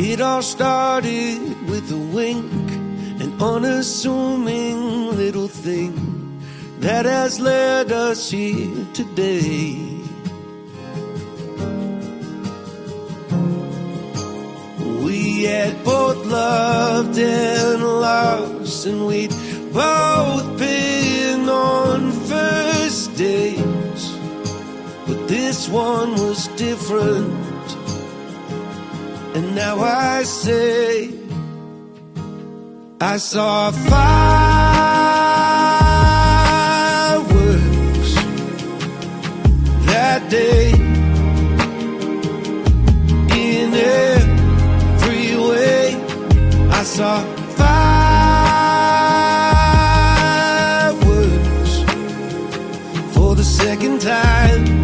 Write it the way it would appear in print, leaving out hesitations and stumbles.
It all started with a wink, an unassuming little thing that has led us here today. We had both loved and lost, and we'd both been on first dates, but this one was different. And now I say, I saw fireworks that day in every way. I saw fireworks for the second time.